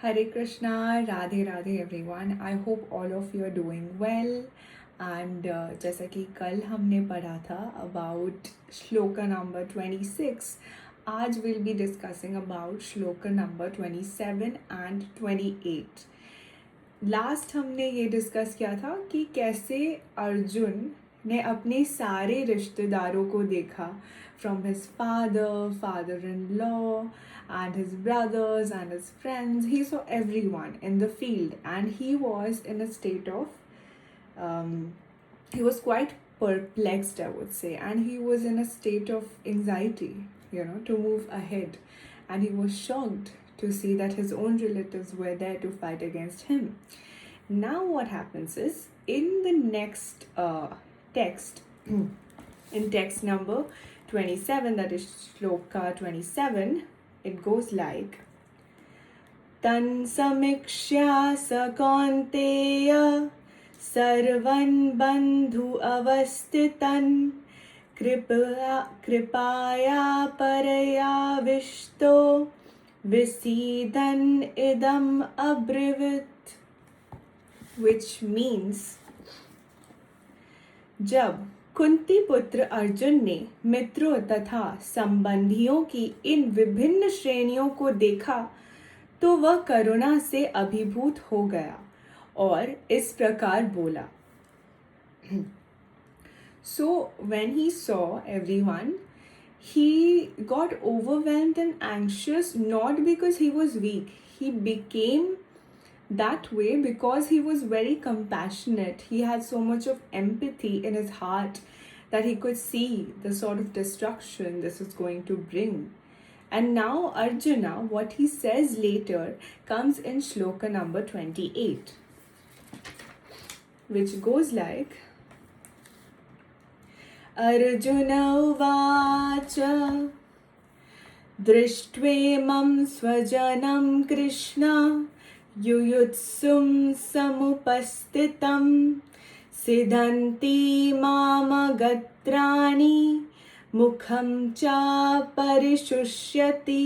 Hare Krishna, Radhe Radhe everyone. I hope all of you are doing well. And जैसा कि कल हमने पढ़ा था about श्लोका number 26, आज we'll be discussing about shloka number 27 and 28. Last हमने ये डिस्कस किया था कि कैसे अर्जुन ने अपने सारे रिश्तेदारों को देखा, from his father, father-in-law, and his brothers and his friends. He saw everyone in the field, and he was in a state of, he was quite perplexed, I would say, and he was in a state of anxiety, to move ahead. And he was shocked to see that his own relatives were there to fight against him. Now what happens is, in the next text, in text number 27, that is Shloka 27, it goes like, Tan samikshya sakanteya sarvan bandhu avastitan kripaya paraya vishto visidan idam abrivit, which means, जब कुंती पुत्र अर्जुन ने मित्रों तथा संबंधियों की इन विभिन्न श्रेणियों को देखा तो वह करुणा से अभिभूत हो गया और इस प्रकार बोला. So when he saw everyone, he got overwhelmed and anxious, not because he was weak. He became that way because he was very compassionate. He had so much of empathy in his heart that he could see the sort of destruction this is going to bring. And now Arjuna, what he says later, comes in Shloka number 28, which goes like, Arjuna uvacha drishtvaimam swajanam Krishna युयुत्सुं समुपस्थितं सिदन्ति मामगत्राणि मुखं च परिशुष्यति,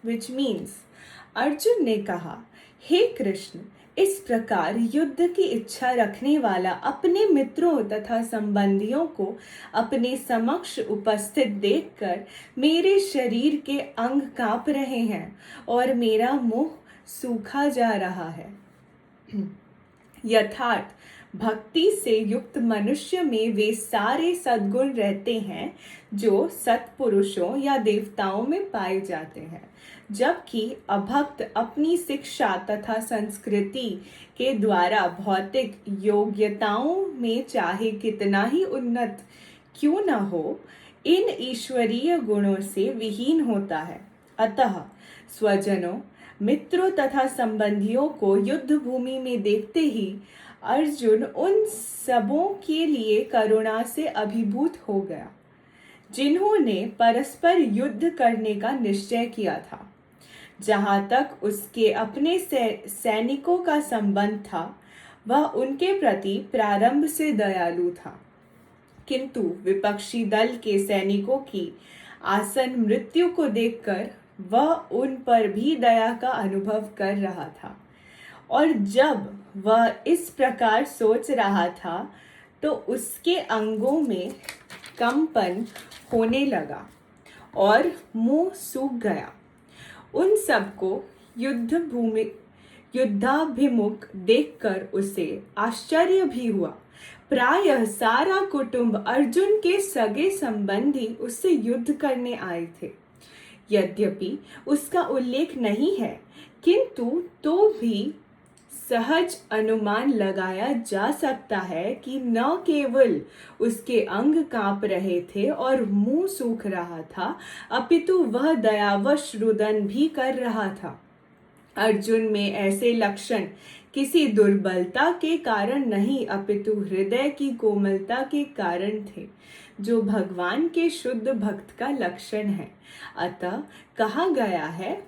which means, Arjun ने कहा, हे कृष्ण, इस प्रकार युद्ध की इच्छा रखने वाला अपने मित्रों तथा संबंधियों को अपने समक्ष उपस्थित देखकर मेरे शरीर के अंग कांप रहे हैं और मेरा मुंह सूखा जा रहा है. यथार्थ भक्ति से युक्त मनुष्य में वे सारे सद्गुण रहते हैं जो सत्पुरुषों या देवताओं में पाए जाते हैं, जबकि अभक्त अपनी शिक्षा तथा संस्कृति के द्वारा भौतिक योग्यताओं में चाहे कितना ही उन्नत क्यों न हो, इन ईश्वरीय गुणों से विहीन होता है. अतः स्वजनों, मित्रों तथा संबंधियों को युद्ध भूमि में देखते ही अर्जुन उन सबों के लिए करुणा से अभिभूत हो गया जिन्होंने परस्पर युद्ध करने का निश्चय किया था. जहाँ तक उसके अपने सैनिकों का संबंध था, वह उनके प्रति प्रारंभ से दयालु था, किंतु विपक्षी दल के सैनिकों की आसन मृत्यु को देखकर वह उन पर भी दया का अनुभव कर रहा था. और जब वह इस प्रकार सोच रहा था तो उसके अंगों में कंपन होने लगा और मुंह सूख गया. उन सबको युद्धाभिमुख देखकर उसे आश्चर्य भी हुआ. प्रायः सारा कुटुंब अर्जुन के सगे संबंधी उससे युद्ध करने आए थे. यद्यपि उसका उल्लेख नहीं है, किंतु तो भी सहज अनुमान लगाया जा सकता है कि न केवल उसके अंग कांप रहे थे और मुंह सूख रहा था, अपितु वह दयावश रुदन भी कर रहा था. अर्जुन में ऐसे लक्षण किसी दुर्बलता के कारण नहीं, अपितु हृदय की कोमलता के कारण थे, जो भगवान के शुद्ध भक्त का लक्षण है. अतः कहा गया है,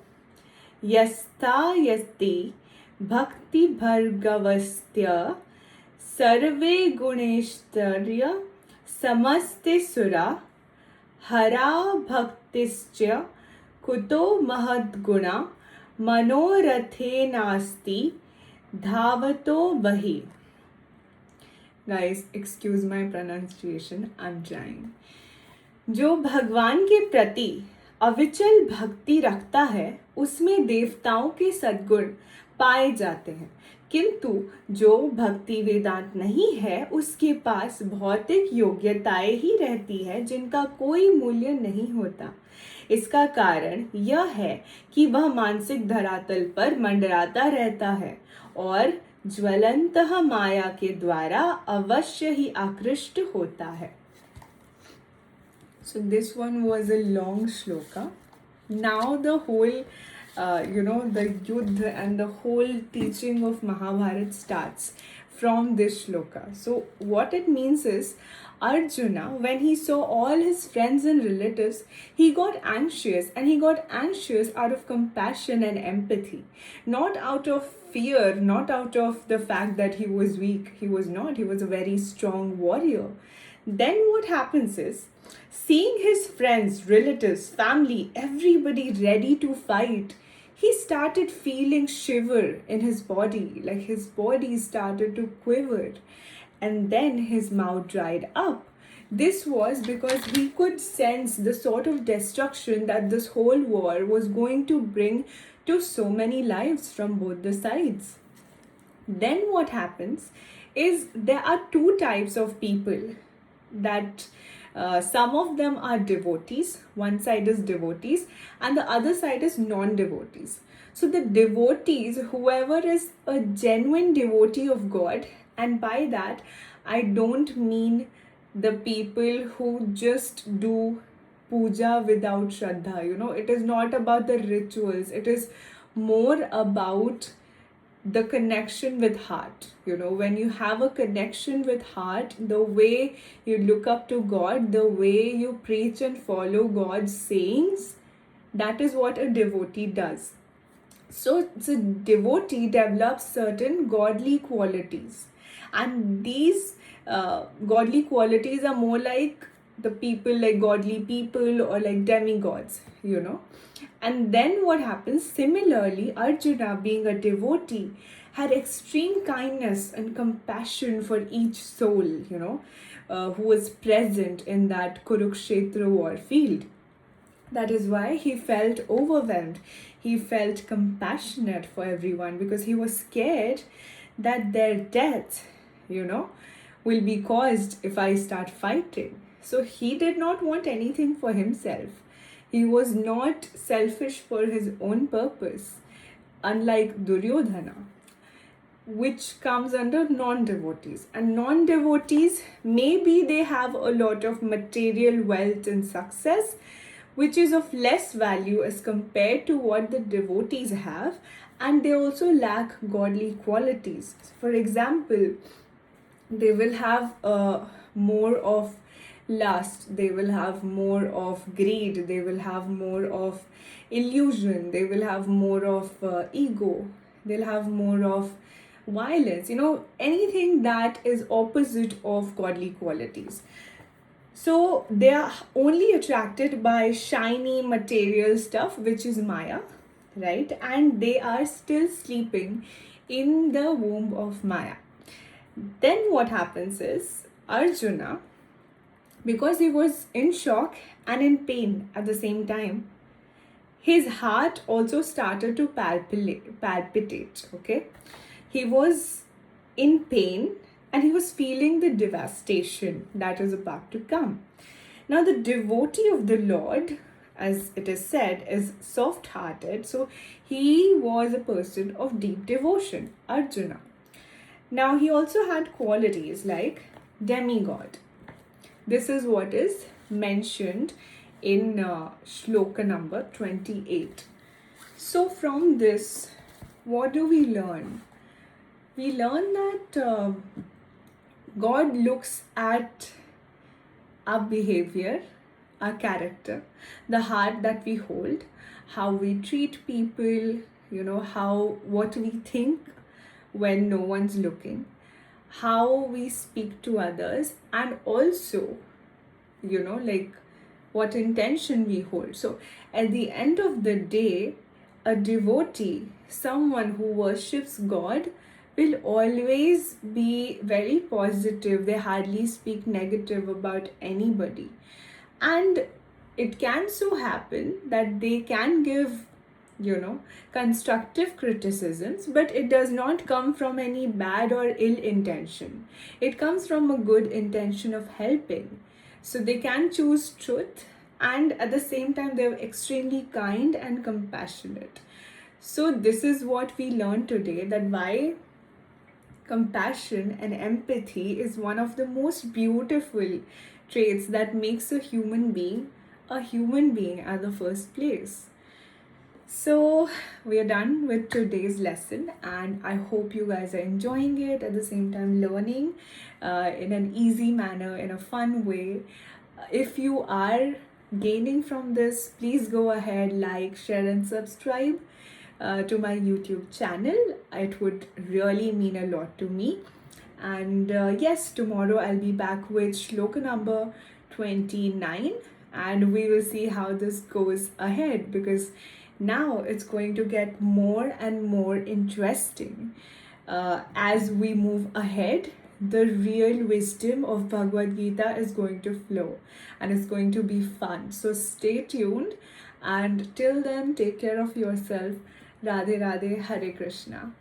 यस्ता यस्ति भक्ति भर्गवस्त्य सर्वे गुणेश्वर्य समस्ते सुरा हरा भक्तिश्च कुतो महद्गुणा मनोरथे नास्ति धावतो बहि. Guys, excuse my pronunciation, I'm trying. जो भगवान के प्रति अविचल भक्ति रखता है उसमें देवताओं के सद्गुण पाए जाते हैं, किंतु जो भक्ति वेदांत नहीं है उसके पास भौतिक योग्यताएं ही रहती है जिनका कोई मूल्य नहीं होता. इसका कारण यह है कि वह मानसिक धरातल पर मंडराता रहता है और ज्वलंत माया के द्वारा अवश्य ही आकृष्ट होता है. So this one was a long shloka. Now the whole, the yuddha and the whole teaching of Mahabharata starts from this shloka. So what it means is, Arjuna, when he saw all his friends and relatives, he got anxious, and he got anxious out of compassion and empathy, not out of fear, not out of the fact that he was weak. He was not. He was a very strong warrior. Then what happens is, seeing his friends, relatives, family, everybody ready to fight, he started feeling shiver in his body, like his body started to quiver, and then his mouth dried up. This was because he could sense the sort of destruction that this whole war was going to bring to so many lives from both the sides. Then what happens is, there are two types of people that some of them are devotees. One side is devotees and the other side is non-devotees. So the devotees, whoever is a genuine devotee of God, and by that I don't mean the people who just do puja without shraddha. It is not about the rituals. It is more about the connection with heart. When you have a connection with heart, the way you look up to God, the way you preach and follow God's sayings, that is what a devotee does. So a devotee develops certain godly qualities, and these godly qualities are more like the people, like godly people or like demigods. And then what happens, similarly, Arjuna, being a devotee, had extreme kindness and compassion for each soul, who was present in that Kurukshetra war field. That is why he felt overwhelmed. He felt compassionate for everyone because he was scared that their death, will be caused if I start fighting. So he did not want anything for himself. He was not selfish for his own purpose, unlike Duryodhana, which comes under non-devotees. And non-devotees, maybe they have a lot of material wealth and success, which is of less value as compared to what the devotees have, and they also lack godly qualities. For example, they will have more of lust, they will have more of greed, they will have more of illusion, they will have more of ego, they'll have more of violence, anything that is opposite of godly qualities. So they are only attracted by shiny material stuff, which is Maya, right? And they are still sleeping in the womb of Maya. Then what happens is, Arjuna, because he was in shock and in pain at the same time, his heart also started to palpitate, okay? He was in pain and he was feeling the devastation that is about to come. Now the devotee of the Lord, as it is said, is soft-hearted. So he was a person of deep devotion, Arjuna. Now he also had qualities like demigod. This is what is mentioned in Shloka number 28. So from this, what do we learn? We learn that God looks at our behavior, our character, the heart that we hold, how we treat people, what we think when no one's looking, how we speak to others, and also, what intention we hold. So at the end of the day, a devotee, someone who worships God, will always be very positive. They hardly speak negative about anybody. And it can so happen that they can give, constructive criticisms, but it does not come from any bad or ill intention. It comes from a good intention of helping. So they can choose truth, and at the same time, they're extremely kind and compassionate. So, this is what we learned today, that why compassion and empathy is one of the most beautiful traits that makes a human being at the first place. So we are done with today's lesson, and I hope you guys are enjoying it, at the same time learning in an easy manner, in a fun way. If you are gaining from this, please go ahead, like, share, and subscribe to my YouTube channel. It would really mean a lot to me. And yes, tomorrow I'll be back with Shloka number 29, and we will see how this goes ahead, because now it's going to get more and more interesting. As we move ahead, the real wisdom of Bhagavad Gita is going to flow, and it's going to be fun. So stay tuned, and till then, take care of yourself. Radhe Radhe, Hare Krishna.